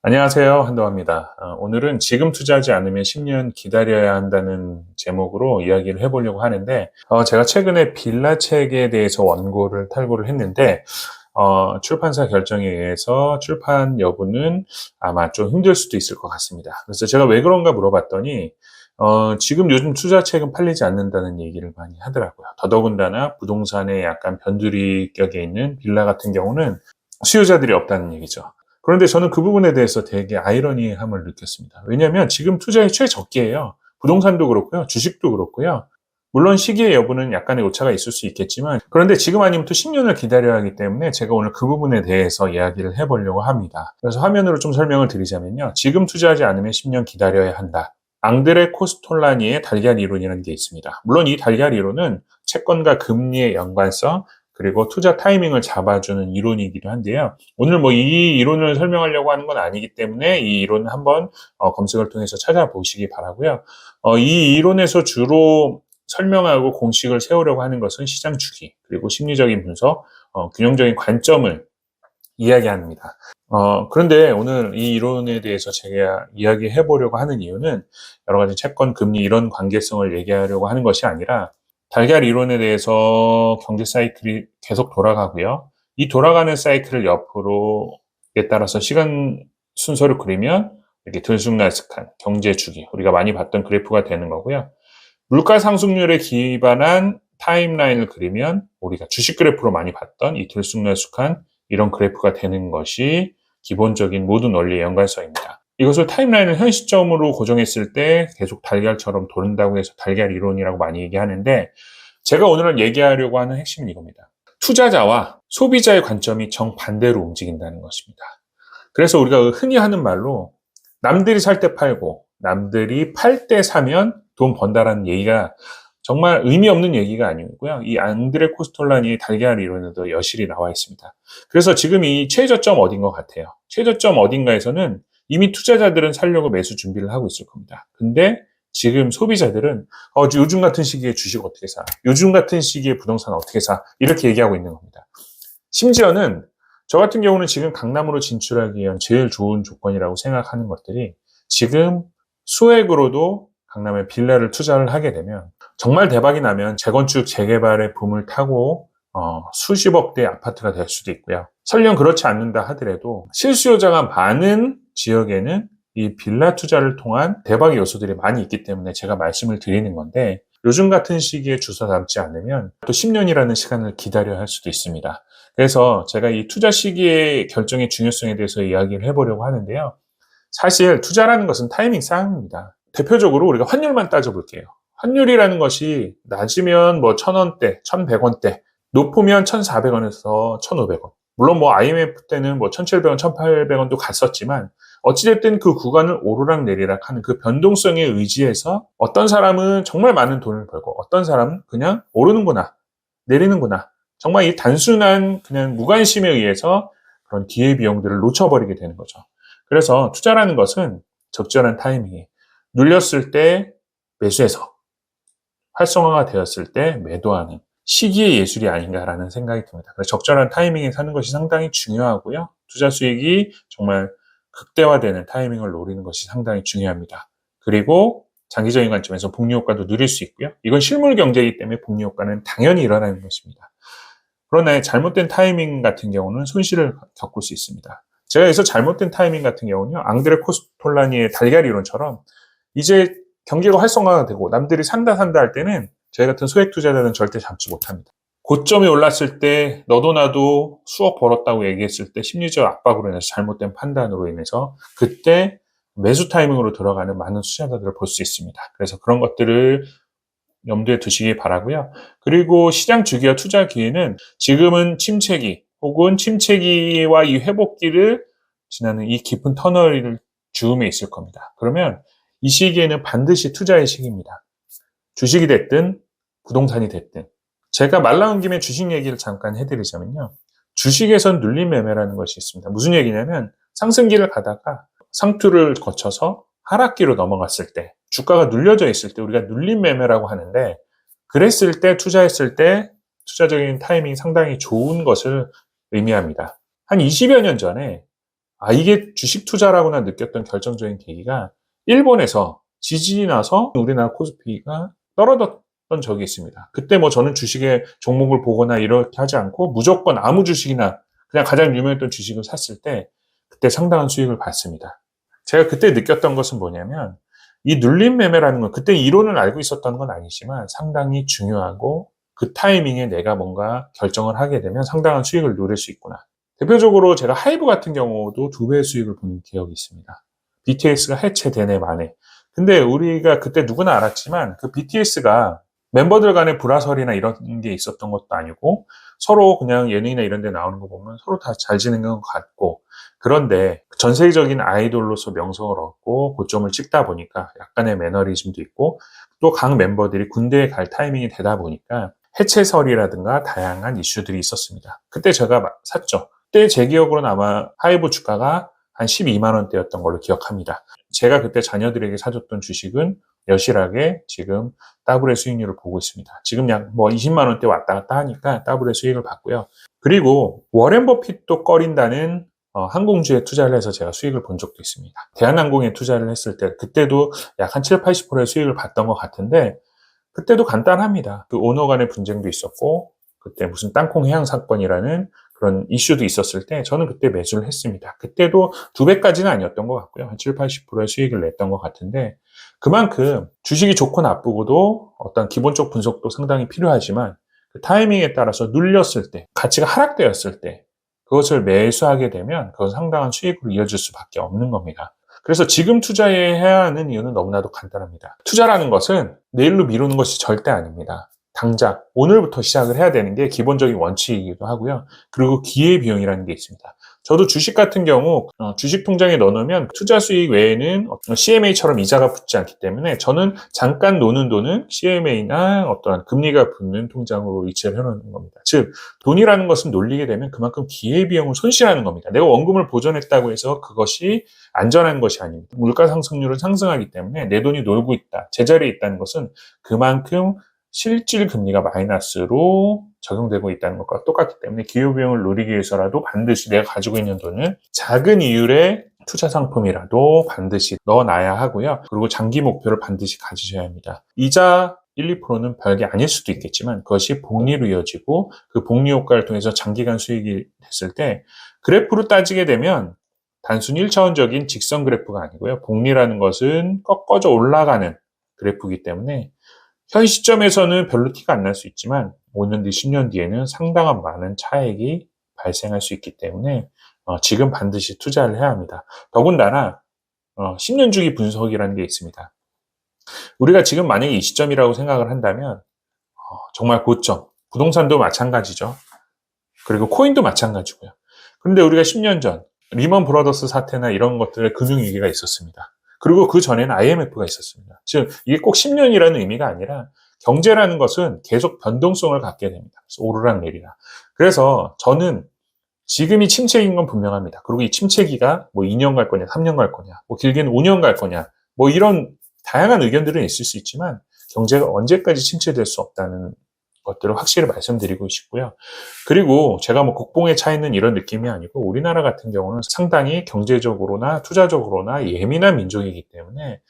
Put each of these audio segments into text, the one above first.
안녕하세요. 한동화입니다. 오늘은 지금 투자하지 않으면 10년 기다려야 한다는 제목으로 이야기를 해보려고 하는데, 제가 최근에 빌라 책에 대해서 원고를 탈고를 했는데, 출판사 결정에 의해서 출판 여부는 아마 좀 힘들 수도 있을 것 같습니다. 그래서 제가 왜 그런가 물어봤더니, 지금 요즘 투자책은 팔리지 않는다는 얘기를 많이 하더라고요. 더더군다나 부동산에 약간 변두리격에 있는 빌라 같은 경우는 수요자들이 없다는 얘기죠. 그런데 저는 그 부분에 대해서 되게 아이러니함을 느꼈습니다. 왜냐하면 지금 투자의 최적기예요. 부동산도 그렇고요. 주식도 그렇고요. 물론 시기의 여부는 약간의 오차가 있을 수 있겠지만, 그런데 지금 아니면 또 10년을 기다려야 하기 때문에 제가 오늘 그 부분에 대해서 이야기를 해보려고 합니다. 그래서 화면으로 좀 설명을 드리자면요. 지금 투자하지 않으면 10년 기다려야 한다. 앙드레 코스톨라니의 달걀 이론이라는 게 있습니다. 물론 이 달걀 이론은 채권과 금리의 연관성, 그리고 투자 타이밍을 잡아주는 이론이기도 한데요. 오늘 뭐 이 이론을 설명하려고 하는 건 아니기 때문에 이 이론을 한번 검색을 통해서 찾아보시기 바라고요. 이 이론에서 주로 설명하고 공식을 세우려고 하는 것은 시장 주기, 그리고 심리적인 분석, 균형적인 관점을 이야기합니다. 그런데 오늘 이 이론에 대해서 제가 이야기해 보려고 하는 이유는 여러 가지 채권, 금리 이런 관계성을 얘기하려고 하는 것이 아니라 달걀 이론에 대해서 경제 사이클이 계속 돌아가고요. 이 돌아가는 사이클을 옆으로에 따라서 시간 순서를 그리면 이렇게 들쑥날쑥한 경제 주기, 우리가 많이 봤던 그래프가 되는 거고요. 물가 상승률에 기반한 타임라인을 그리면 우리가 주식 그래프로 많이 봤던 이 들쑥날쑥한 이런 그래프가 되는 것이 기본적인 모든 원리의 연관성입니다. 이것을 타임라인을 현 시점으로 고정했을 때 계속 달걀처럼 도는다고 해서 달걀 이론이라고 많이 얘기하는데, 제가 오늘 얘기하려고 하는 핵심은 이겁니다. 투자자와 소비자의 관점이 정반대로 움직인다는 것입니다. 그래서 우리가 흔히 하는 말로 남들이 살 때 팔고 남들이 팔 때 사면 돈 번다라는 얘기가 정말 의미 없는 얘기가 아니고요. 이 앙드레 코스톨라니의 달걀 이론에도 여실히 나와 있습니다. 그래서 지금 이 최저점 어딘 것 같아요. 최저점 어딘가에서는 이미 투자자들은 살려고 매수 준비를 하고 있을 겁니다. 근데 지금 소비자들은 요즘 같은 시기에 주식 어떻게 사? 요즘 같은 시기에 부동산 어떻게 사? 이렇게 얘기하고 있는 겁니다. 심지어는 저 같은 경우는 지금 강남으로 진출하기 위한 제일 좋은 조건이라고 생각하는 것들이, 지금 소액으로도 강남에 빌라를 투자를 하게 되면 정말 대박이 나면 재건축 재개발의 붐을 타고 수십억 대의 아파트가 될 수도 있고요. 설령 그렇지 않는다 하더라도 실수요자가 많은 지역에는 이 빌라 투자를 통한 대박의 요소들이 많이 있기 때문에 제가 말씀을 드리는 건데, 요즘 같은 시기에 주워 담지 않으면 또 10년이라는 시간을 기다려야 할 수도 있습니다. 그래서 제가 이 투자 시기의 결정의 중요성에 대해서 이야기를 해보려고 하는데요. 사실 투자라는 것은 타이밍 싸움입니다. 대표적으로 우리가 환율만 따져볼게요. 환율이라는 것이 낮으면 뭐 1,000원대, 1,100원대, 높으면 1,400원에서 1,500원. 물론 뭐 IMF 때는 뭐 1,700원, 1,800원도 갔었지만 어찌됐든 그 구간을 오르락 내리락 하는 그 변동성에 의지해서 어떤 사람은 정말 많은 돈을 벌고 어떤 사람은 그냥 오르는구나, 내리는구나. 정말 이 단순한 그냥 무관심에 의해서 그런 기회비용들을 놓쳐버리게 되는 거죠. 그래서 투자라는 것은 적절한 타이밍에 눌렸을 때 매수해서 활성화가 되었을 때 매도하는 시기의 예술이 아닌가라는 생각이 듭니다. 그래서 적절한 타이밍에 사는 것이 상당히 중요하고요. 투자 수익이 정말 극대화되는 타이밍을 노리는 것이 상당히 중요합니다. 그리고 장기적인 관점에서 복리 효과도 누릴 수 있고요. 이건 실물 경제이기 때문에 복리 효과는 당연히 일어나는 것입니다. 그러나 잘못된 타이밍 같은 경우는 손실을 겪을 수 있습니다. 제가 여기서 잘못된 타이밍 같은 경우는요, 앙드레 코스톨라니의 달걀 이론처럼 이제 경기가 활성화가 되고 남들이 산다 할 때는 저희 같은 소액 투자자는 절대 잡지 못합니다. 고점이 올랐을 때 너도 나도 수억 벌었다고 얘기했을 때 심리적 압박으로 인해서 잘못된 판단으로 인해서 그때 매수 타이밍으로 들어가는 많은 투자자들을 볼 수 있습니다. 그래서 그런 것들을 염두에 두시기 바라고요. 그리고 시장 주기와 투자 기회는 지금은 침체기 혹은 침체기와 이 회복기를 지나는 이 깊은 터널을 즈음에 있을 겁니다. 그러면 이 시기에는 반드시 투자의 시기입니다. 주식이 됐든 부동산이 됐든. 제가 말 나온 김에 주식 얘기를 잠깐 해드리자면요. 주식에선 눌림 매매라는 것이 있습니다. 무슨 얘기냐면 상승기를 가다가 상투를 거쳐서 하락기로 넘어갔을 때, 주가가 눌려져 있을 때 우리가 눌림 매매라고 하는데, 그랬을 때 투자했을 때 투자적인 타이밍이 상당히 좋은 것을 의미합니다. 한 20여 년 전에 이게 주식 투자라구나 느꼈던 결정적인 계기가 일본에서 지진이 나서 우리나라 코스피가 떨어졌던 적이 있습니다. 그때 뭐 저는 주식의 종목을 보거나 이렇게 하지 않고 무조건 아무 주식이나 그냥 가장 유명했던 주식을 샀을 때 그때 상당한 수익을 봤습니다. 제가 그때 느꼈던 것은 뭐냐면 이 눌림 매매라는 건 그때 이론을 알고 있었던 건 아니지만 상당히 중요하고 그 타이밍에 내가 뭔가 결정을 하게 되면 상당한 수익을 누릴 수 있구나. 대표적으로 제가 하이브 같은 경우도 2배의 수익을 본 기억이 있습니다. BTS가 해체되네 마네. 근데 우리가 그때 누구나 알았지만 그 BTS가 멤버들 간의 불화설이나 이런 게 있었던 것도 아니고 서로 그냥 예능이나 이런 데 나오는 거 보면 서로 다 잘 지내는 것 같고 그런데 전 세계적인 아이돌로서 명성을 얻고 고점을 찍다 보니까 약간의 매너리즘도 있고 또 각 멤버들이 군대에 갈 타이밍이 되다 보니까 해체설이라든가 다양한 이슈들이 있었습니다. 그때 제가 샀죠. 그때 제 기억으로는 아마 하이브 주가가 한 12만 원대였던 걸로 기억합니다. 제가 그때 자녀들에게 사줬던 주식은 여실하게 지금 더블의 수익률을 보고 있습니다. 지금 약 뭐 20만 원대 왔다 갔다 하니까 더블의 수익을 봤고요. 그리고 워렌 버핏도 꺼린다는 항공주에 투자를 해서 제가 수익을 본 적도 있습니다. 대한항공에 투자를 했을 때 그때도 약 한 7, 80%의 수익을 봤던 것 같은데 그때도 간단합니다. 그 오너 간의 분쟁도 있었고 그때 무슨 땅콩 해양 사건이라는 그런 이슈도 있었을 때 저는 그때 매수를 했습니다. 그때도 2배까지는 아니었던 것 같고요. 한 7, 80%의 수익을 냈던 것 같은데 그만큼 주식이 좋고 나쁘고도 어떤 기본적 분석도 상당히 필요하지만 그 타이밍에 따라서 눌렸을 때, 가치가 하락되었을 때 그것을 매수하게 되면 그것은 상당한 수익으로 이어질 수밖에 없는 겁니다. 그래서 지금 투자해야 하는 이유는 너무나도 간단합니다. 투자라는 것은 내일로 미루는 것이 절대 아닙니다. 당장 오늘부터 시작을 해야 되는 게 기본적인 원칙이기도 하고요. 그리고 기회비용이라는 게 있습니다. 저도 주식 같은 경우 주식 통장에 넣어놓으면 투자 수익 외에는 CMA처럼 이자가 붙지 않기 때문에 저는 잠깐 노는 돈은 CMA나 어떠한 금리가 붙는 통장으로 이체를 해놓는 겁니다. 즉 돈이라는 것은 놀리게 되면 그만큼 기회비용을 손실하는 겁니다. 내가 원금을 보존했다고 해서 그것이 안전한 것이 아닙니다. 물가 상승률은 상승하기 때문에 내 돈이 놀고 있다, 제자리에 있다는 것은 그만큼 실질 금리가 마이너스로 적용되고 있다는 것과 똑같기 때문에 기회비용을 누리기 위해서라도 반드시 내가 가지고 있는 돈을 작은 이율의 투자 상품이라도 반드시 넣어놔야 하고요. 그리고 장기 목표를 반드시 가지셔야 합니다. 이자 1, 2%는 별게 아닐 수도 있겠지만 그것이 복리로 이어지고 그 복리 효과를 통해서 장기간 수익이 됐을 때 그래프로 따지게 되면 단순히 1차원적인 직선 그래프가 아니고요. 복리라는 것은 꺾어져 올라가는 그래프이기 때문에 현 시점에서는 별로 티가 안 날 수 있지만 5년 뒤, 10년 뒤에는 상당한 많은 차익이 발생할 수 있기 때문에 지금 반드시 투자를 해야 합니다. 더군다나 10년 주기 분석이라는 게 있습니다. 우리가 지금 만약에 이 시점이라고 생각을 한다면 정말 고점, 부동산도 마찬가지죠. 그리고 코인도 마찬가지고요. 그런데 우리가 10년 전 리먼 브라더스 사태나 이런 것들의 금융위기가 있었습니다. 그리고 그 전에는 IMF가 있었습니다. 즉 이게 꼭 10년이라는 의미가 아니라 경제라는 것은 계속 변동성을 갖게 됩니다. 그래서 오르락 내리락. 그래서 저는 지금이 침체인 건 분명합니다. 그리고 이 침체기가 뭐 2년 갈 거냐, 3년 갈 거냐, 뭐 길게는 5년 갈 거냐, 뭐 이런 다양한 의견들은 있을 수 있지만 경제가 언제까지 침체될 수 없다는 것들을 확실히 말씀드리고 싶고요. 그리고 제가 뭐 국뽕에 차 있는 이런 느낌이 아니고 우리나라 같은 경우는 상당히 경제적으로나 투자적으로나 예민한 민족이기 때문에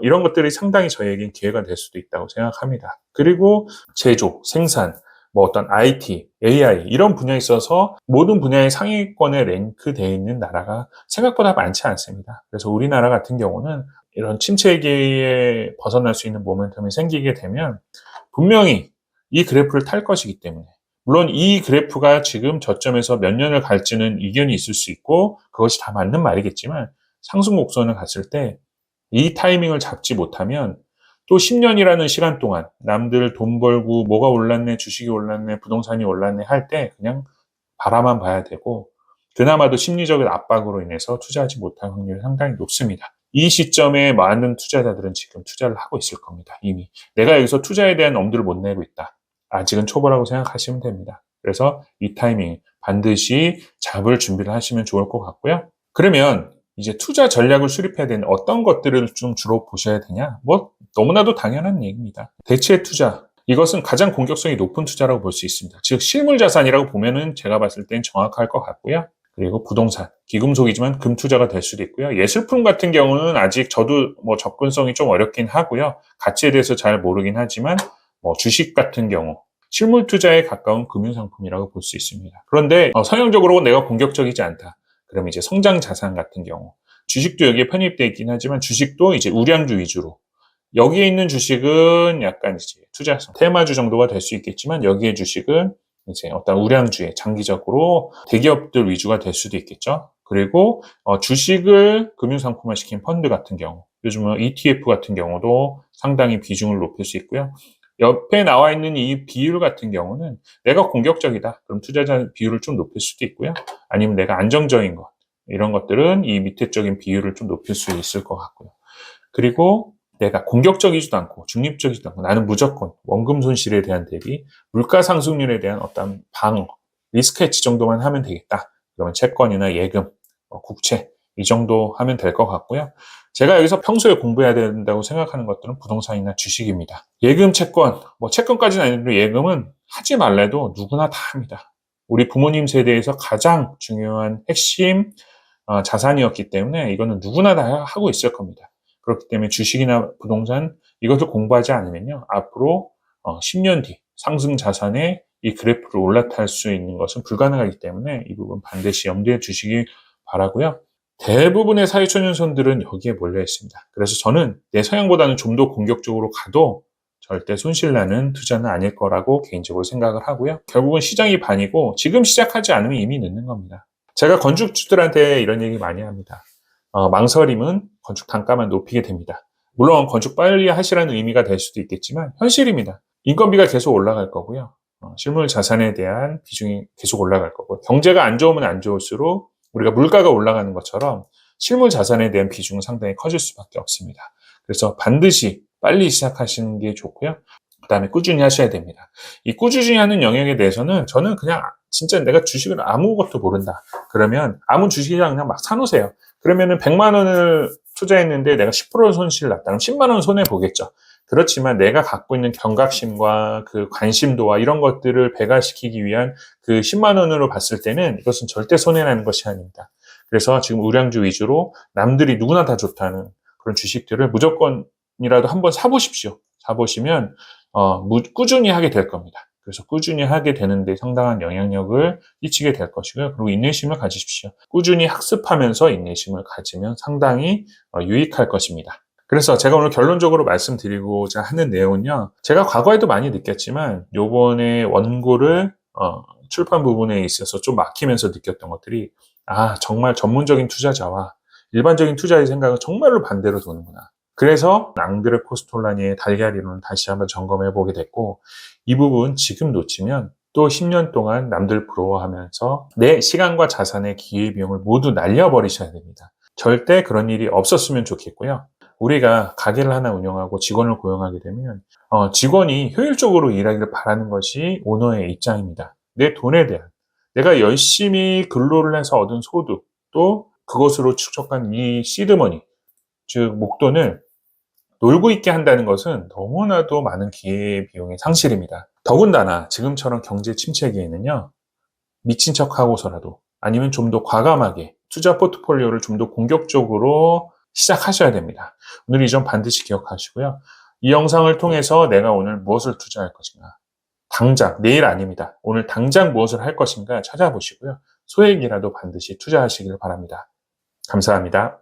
이런 것들이 상당히 저에겐 기회가 될 수도 있다고 생각합니다. 그리고 제조, 생산, 뭐 어떤 IT, AI 이런 분야에 있어서 모든 분야의 상위권에 랭크되어 있는 나라가 생각보다 많지 않습니다. 그래서 우리나라 같은 경우는 이런 침체기에 벗어날 수 있는 모멘텀이 생기게 되면 분명히 이 그래프를 탈 것이기 때문에 물론 이 그래프가 지금 저점에서 몇 년을 갈지는 이견이 있을 수 있고 그것이 다 맞는 말이겠지만 상승 곡선을 갔을 때 이 타이밍을 잡지 못하면 또 10년이라는 시간 동안 남들 돈 벌고 뭐가 올랐네, 주식이 올랐네, 부동산이 올랐네 할 때 그냥 바라만 봐야 되고 그나마도 심리적인 압박으로 인해서 투자하지 못할 확률이 상당히 높습니다. 이 시점에 많은 투자자들은 지금 투자를 하고 있을 겁니다. 이미 내가 여기서 투자에 대한 엄두를 못 내고 있다. 아직은 초보라고 생각하시면 됩니다. 그래서 이 타이밍 반드시 잡을 준비를 하시면 좋을 것 같고요. 그러면 이제 투자 전략을 수립해야 되는 어떤 것들을 좀 주로 보셔야 되냐? 뭐 너무나도 당연한 얘기입니다. 대체 투자. 이것은 가장 공격성이 높은 투자라고 볼 수 있습니다. 즉 실물 자산이라고 보면은 제가 봤을 땐 정확할 것 같고요. 그리고 부동산, 기금속이지만 금 투자가 될 수도 있고요. 예술품 같은 경우는 아직 저도 접근성이 좀 어렵긴 하고요. 가치에 대해서 잘 모르긴 하지만 주식 같은 경우 실물 투자에 가까운 금융상품이라고 볼 수 있습니다. 그런데 성향적으로 내가 공격적이지 않다. 그럼 이제 성장 자산 같은 경우 주식도 여기에 편입되어 있긴 하지만 주식도 이제 우량주 위주로 여기에 있는 주식은 약간 이제 투자성, 테마주 정도가 될 수 있겠지만 여기에 주식은 이제 어떤 우량주에 장기적으로 대기업들 위주가 될 수도 있겠죠. 그리고 주식을 금융상품화 시킨 펀드 같은 경우, 요즘은 ETF 같은 경우도 상당히 비중을 높일 수 있고요. 옆에 나와 있는 이 비율 같은 경우는 내가 공격적이다. 그럼 투자자 비율을 좀 높일 수도 있고요. 아니면 내가 안정적인 것, 이런 것들은 이 밑에 쪽인 비율을 좀 높일 수 있을 것 같고요. 그리고 내가 공격적이지도 않고 중립적이지도 않고 나는 무조건 원금 손실에 대한 대비, 물가 상승률에 대한 어떤 방어, 리스크 해치 정도만 하면 되겠다. 그러면 채권이나 예금, 국채 이 정도 하면 될 것 같고요. 제가 여기서 평소에 공부해야 된다고 생각하는 것들은 부동산이나 주식입니다. 예금, 채권, 채권까지는 아니더라도 예금은 하지 말래도 누구나 다 합니다. 우리 부모님 세대에서 가장 중요한 핵심 자산이었기 때문에 이거는 누구나 다 하고 있을 겁니다. 그렇기 때문에 주식이나 부동산 이것을 공부하지 않으면요. 앞으로 10년 뒤 상승 자산의 이 그래프를 올라탈 수 있는 것은 불가능하기 때문에 이 부분 반드시 염두에 두시기 바라고요. 대부분의 사회초년생들은 여기에 몰려 있습니다. 그래서 저는 내 성향보다는 좀 더 공격적으로 가도 절대 손실나는 투자는 아닐 거라고 개인적으로 생각을 하고요. 결국은 시장이 반이고 지금 시작하지 않으면 이미 늦는 겁니다. 제가 건축주들한테 이런 얘기 많이 합니다. 망설임은 건축 단가만 높이게 됩니다. 물론 건축 빨리 하시라는 의미가 될 수도 있겠지만 현실입니다. 인건비가 계속 올라갈 거고요. 실물 자산에 대한 비중이 계속 올라갈 거고 경제가 안 좋으면 안 좋을수록 우리가 물가가 올라가는 것처럼 실물 자산에 대한 비중은 상당히 커질 수밖에 없습니다. 그래서 반드시 빨리 시작하시는 게 좋고요. 그 다음에 꾸준히 하셔야 됩니다. 이 꾸준히 하는 영역에 대해서는 저는 그냥 진짜 내가 주식을 아무것도 모른다. 그러면 아무 주식이랑 그냥 막 사놓으세요. 그러면은 100만 원을 투자했는데 내가 10% 손실 났다. 그럼 10만 원 손해 보겠죠. 그렇지만 내가 갖고 있는 경각심과 그 관심도와 이런 것들을 배가시키기 위한 그 10만 원으로 봤을 때는 이것은 절대 손해나는 것이 아닙니다. 그래서 지금 우량주 위주로 남들이 누구나 다 좋다는 그런 주식들을 무조건이라도 한번 사보십시오. 사보시면 꾸준히 하게 될 겁니다. 그래서 꾸준히 하게 되는데 상당한 영향력을 끼치게 될 것이고요. 그리고 인내심을 가지십시오. 꾸준히 학습하면서 인내심을 가지면 상당히 유익할 것입니다. 그래서 제가 오늘 결론적으로 말씀드리고자 하는 내용은요. 제가 과거에도 많이 느꼈지만 요번에 원고를 출판 부분에 있어서 좀 막히면서 느꼈던 것들이 정말 전문적인 투자자와 일반적인 투자의 생각은 정말로 반대로 도는구나. 그래서 앙드레 코스톨라니의 달걀이론을 다시 한번 점검해 보게 됐고 이 부분 지금 놓치면 또 10년 동안 남들 부러워하면서 내 시간과 자산의 기회비용을 모두 날려버리셔야 됩니다. 절대 그런 일이 없었으면 좋겠고요. 우리가 가게를 하나 운영하고 직원을 고용하게 되면 직원이 효율적으로 일하기를 바라는 것이 오너의 입장입니다. 내 돈에 대한 내가 열심히 근로를 해서 얻은 소득 또 그것으로 축적한 이 시드머니 즉 목돈을 놀고 있게 한다는 것은 너무나도 많은 기회비용의 상실입니다. 더군다나 지금처럼 경제 침체기에는요. 미친 척하고서라도 아니면 좀 더 과감하게 투자 포트폴리오를 좀 더 공격적으로 시작하셔야 됩니다. 오늘 이 점 반드시 기억하시고요. 이 영상을 통해서 내가 오늘 무엇을 투자할 것인가 당장, 내일 아닙니다. 오늘 당장 무엇을 할 것인가 찾아보시고요. 소액이라도 반드시 투자하시길 바랍니다. 감사합니다.